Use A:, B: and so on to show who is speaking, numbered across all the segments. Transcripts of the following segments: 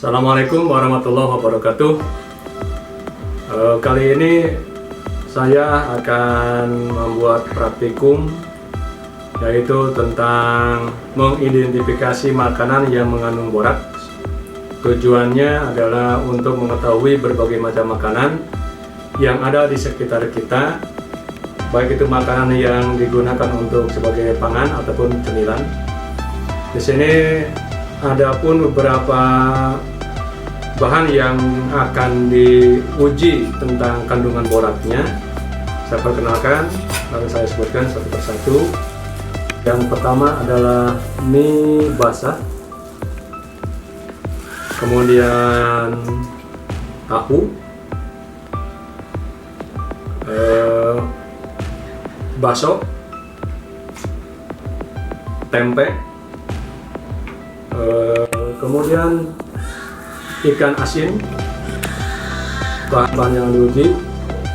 A: Assalamualaikum warahmatullahi wabarakatuh. Kali ini saya akan membuat praktikum, yaitu tentang mengidentifikasi makanan yang mengandung borak. Tujuannya adalah untuk mengetahui berbagai macam makanan yang ada di sekitar kita, baik itu makanan yang digunakan untuk sebagai pangan ataupun cemilan. Di sini ada pun beberapa bahan yang akan diuji tentang kandungan boraknya. Saya perkenalkan, lalu saya sebutkan satu persatu. Yang pertama adalah mie basah, kemudian tahu, bakso, tempe, kemudian ikan asin. Bahan-bahan yang diuji,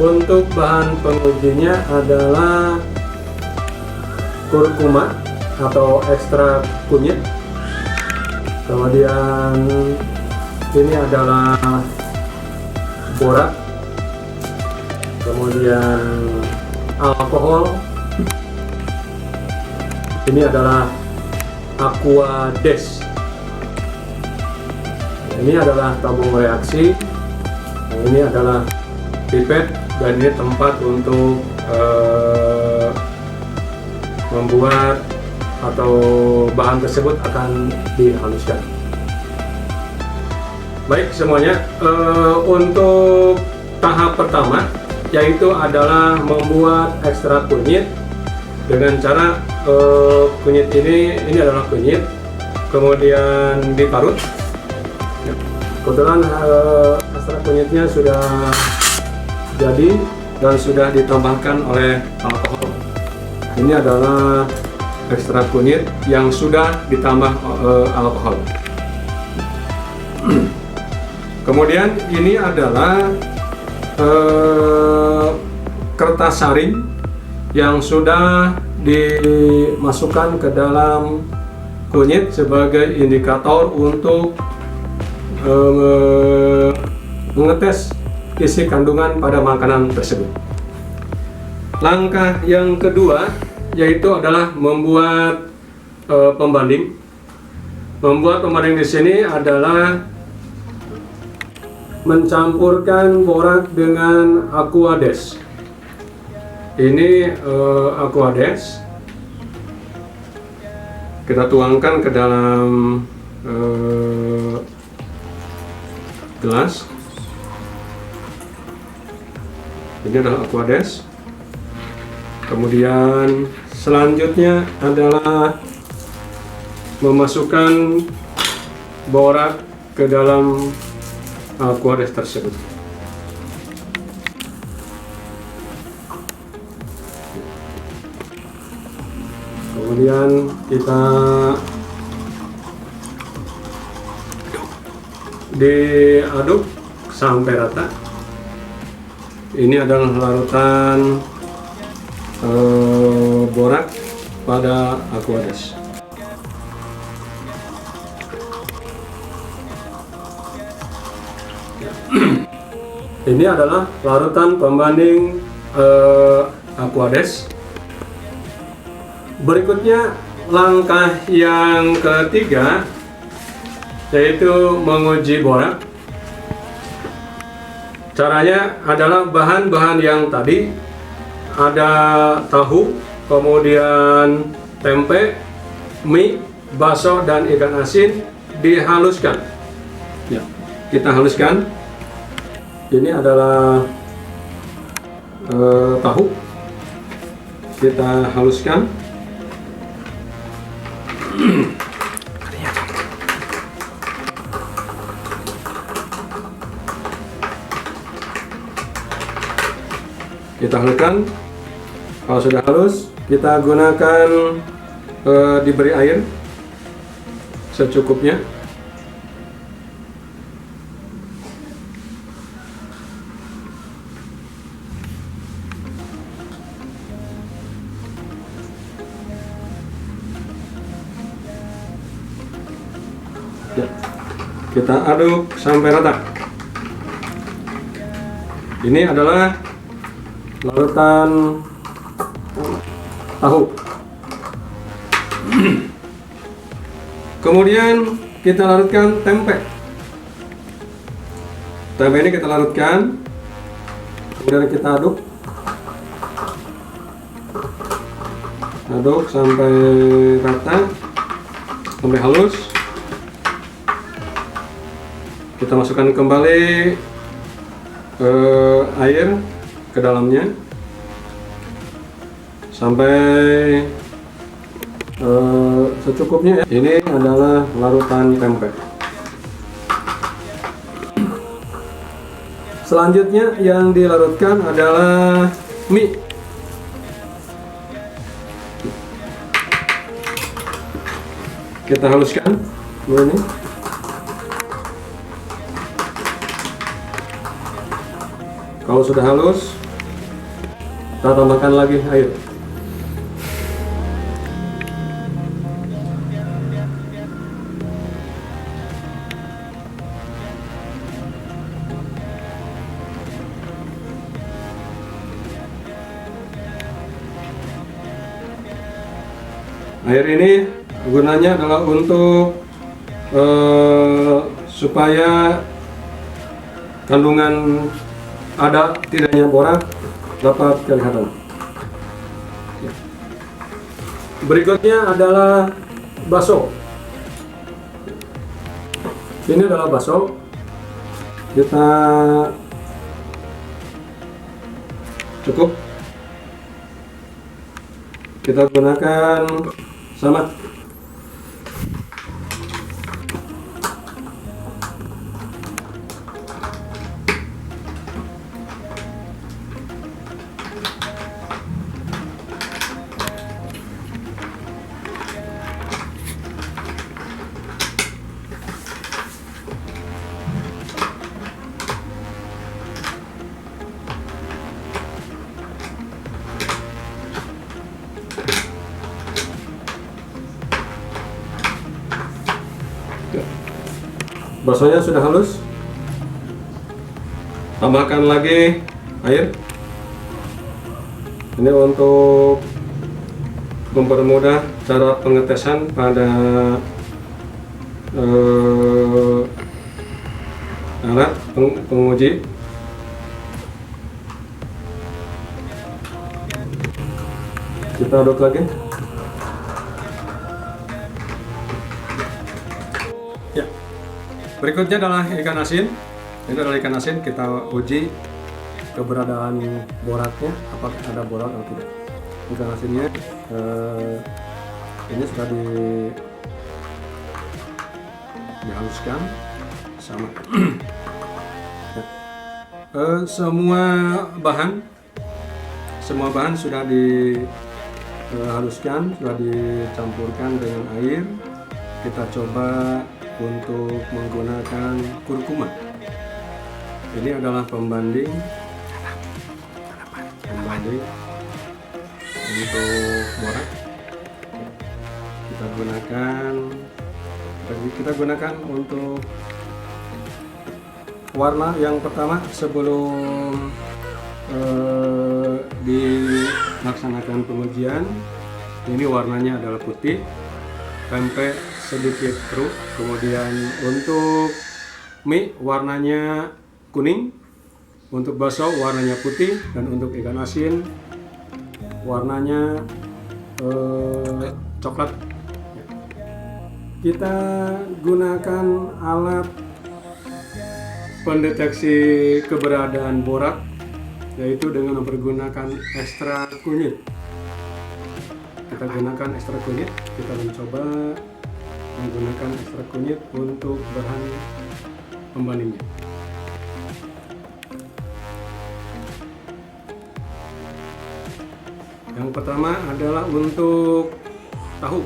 A: untuk bahan pengujinya adalah kurkuma atau ekstrak kunyit, kemudian ini adalah borak, kemudian alkohol, ini adalah Aquades, ini adalah tabung reaksi, ini adalah pipet, dan ini tempat untuk membuat atau bahan tersebut akan dihaluskan. Baik semuanya, untuk tahap pertama yaitu adalah membuat ekstrak kunyit dengan cara kunyit ini adalah kunyit, kemudian diparut. Kebetulan ekstrak kunyitnya sudah jadi dan sudah ditambahkan oleh alkohol. Ini adalah ekstrak kunyit yang sudah ditambah alkohol. Kemudian ini adalah kertas saring yang sudah dimasukkan ke dalam kunyit sebagai indikator untuk mengetes isi kandungan pada makanan tersebut. Langkah yang kedua yaitu adalah membuat pembanding. Membuat pembanding di sini adalah mencampurkan borak dengan Aquades. Ini Aquades kita tuangkan ke dalam gelas. Ini adalah Aquades. Kemudian selanjutnya adalah memasukkan borak ke dalam Aquades tersebut. Kemudian kita diaduk sampai rata. Ini adalah larutan borak pada Aquades. Ini adalah larutan pembanding Aquades. Berikutnya langkah yang ketiga yaitu menguji borak. Caranya adalah bahan-bahan yang tadi ada tahu, kemudian tempe, mie, bakso, dan ikan asin dihaluskan. Ya, kita haluskan. Ini adalah tahu, kita haluskan. Kita haluskan. Kalau sudah halus, kita gunakan diberi air secukupnya. Ya, Kita aduk sampai rata. Ini adalah larutan tahu. Kemudian kita larutkan tempe. Tempe ini kita larutkan, kemudian kita aduk sampai rata, sampai halus. Kita masukkan kembali air ke dalamnya sampai secukupnya. Ini adalah larutan tempe. Selanjutnya yang dilarutkan adalah mie. Kita haluskan ini. Kalau sudah halus, kita tambahkan lagi air. Air ini gunanya adalah untuk supaya kandungan ada tidaknya borak dapat kelihatan. Berikutnya adalah bakso. Ini adalah bakso. Kita cukup. Kita gunakan sama. Baksonya sudah halus. Tambahkan lagi air. Ini untuk mempermudah cara pengetesan pada alat penguji. Kita aduk lagi. Ya. Berikutnya adalah ikan asin. Ini adalah ikan asin. Kita uji keberadaan boraknya, apakah ada borak atau tidak. Ikan asinnya ini sudah dihaluskan sama. Semua bahan sudah dihaluskan, sudah dicampurkan dengan air. Kita coba untuk menggunakan kurkuma. Ini adalah pembanding untuk borak. Kita gunakan untuk warna yang pertama sebelum dilaksanakan pengujian. Ini warnanya adalah putih, tempe sedikit keruh. Kemudian untuk mie warnanya kuning, untuk bakso warnanya putih, dan untuk ikan asin warnanya coklat. Kita gunakan alat pendeteksi keberadaan borak, yaitu dengan mempergunakan ekstrak kunyit. Kita gunakan ekstrak kunyit. Kita mencoba menggunakan ekstrak kunyit untuk bahan pembandingnya. Yang pertama adalah untuk tahu.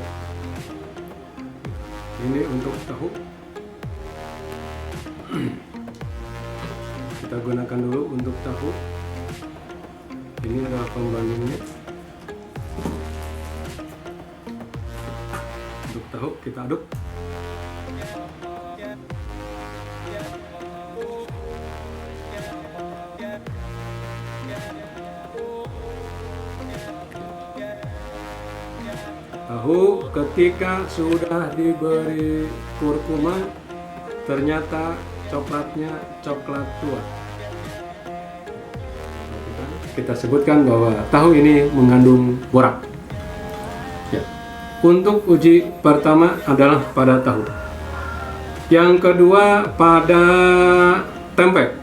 A: Ini untuk tahu. Kita gunakan dulu untuk tahu. Ini adalah pembandingnya. Untuk tahu kita aduk. tahu ketika sudah diberi kurkuma ternyata coklatnya coklat tua. Kita sebutkan bahwa tahu ini mengandung borak. Ya. Untuk uji pertama adalah pada tahu. Yang kedua pada tempe.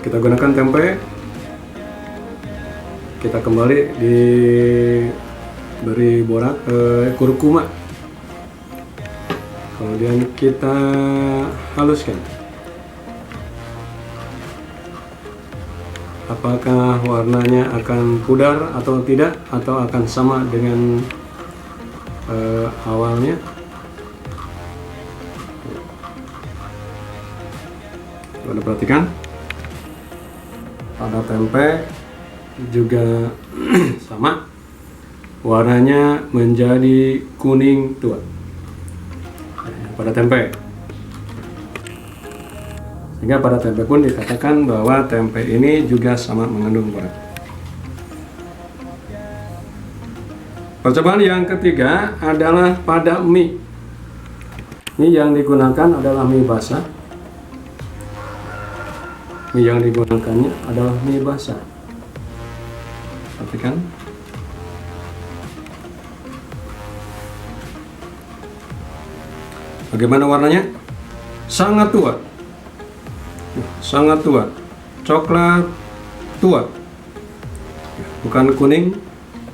A: Kita gunakan tempe. Kita kembali diberi borak kurkuma. Kemudian kita haluskan. Apakah warnanya akan pudar atau tidak, atau akan sama dengan awalnya? Anda perhatikan pada tempe juga sama, warnanya menjadi kuning tua pada tempe. Sehingga pada tempe pun dikatakan bahwa tempe ini juga sama mengandung borak. Percobaan yang ketiga adalah pada mie. Mie yang digunakan adalah mie basah. Mie yang digunakannya adalah mie basah. Perhatikan. Bagaimana warnanya? Sangat tua. Sangat tua, coklat tua, bukan kuning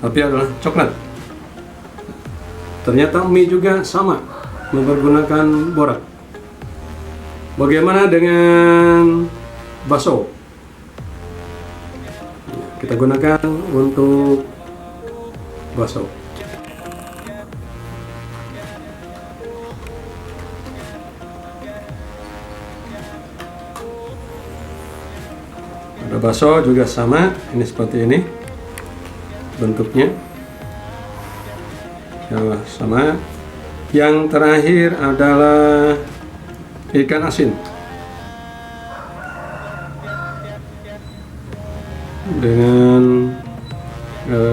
A: tapi adalah coklat. Ternyata mie juga sama menggunakan borak. Bagaimana dengan bakso? Kita gunakan untuk bakso. Pada bakso juga sama, ini seperti ini bentuknya, ya, sama. Yang terakhir adalah ikan asin dengan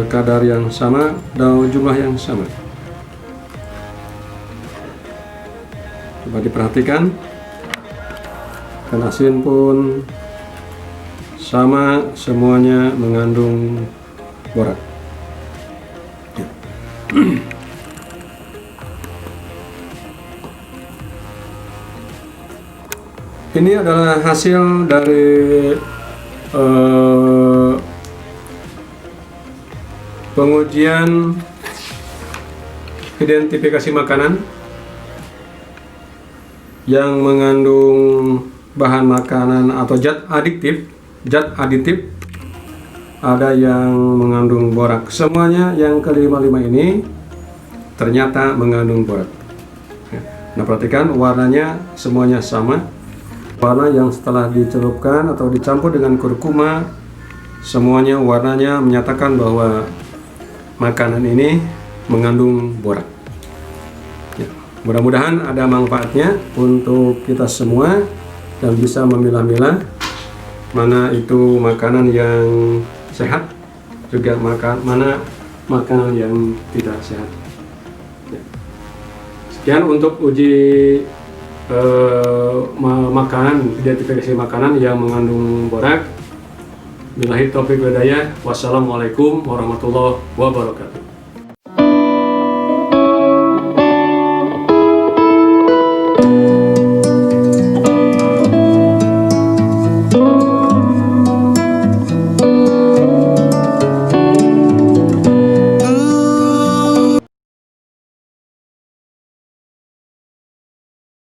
A: kadar yang sama dan jumlah yang sama. Coba diperhatikan, ikan asin pun sama, semuanya mengandung borak. Ya. Ini adalah hasil dari pengujian identifikasi makanan yang mengandung bahan makanan atau zat aditif, ada yang mengandung borak. Semuanya yang kelima-lima ini ternyata mengandung borak. Nah, perhatikan warnanya semuanya sama. Warna yang setelah dicelupkan atau dicampur dengan kurkuma, semuanya warnanya menyatakan bahwa makanan ini mengandung borak. Ya, mudah-mudahan ada manfaatnya untuk kita semua dan bisa memilah-milah mana itu makanan yang sehat, juga mana makanan yang tidak sehat. Ya. Sekian untuk uji makanan, identifikasi makanan yang mengandung borak. Billahi taufiq wal hidayah. Wassalamualaikum warahmatullahi wabarakatuh.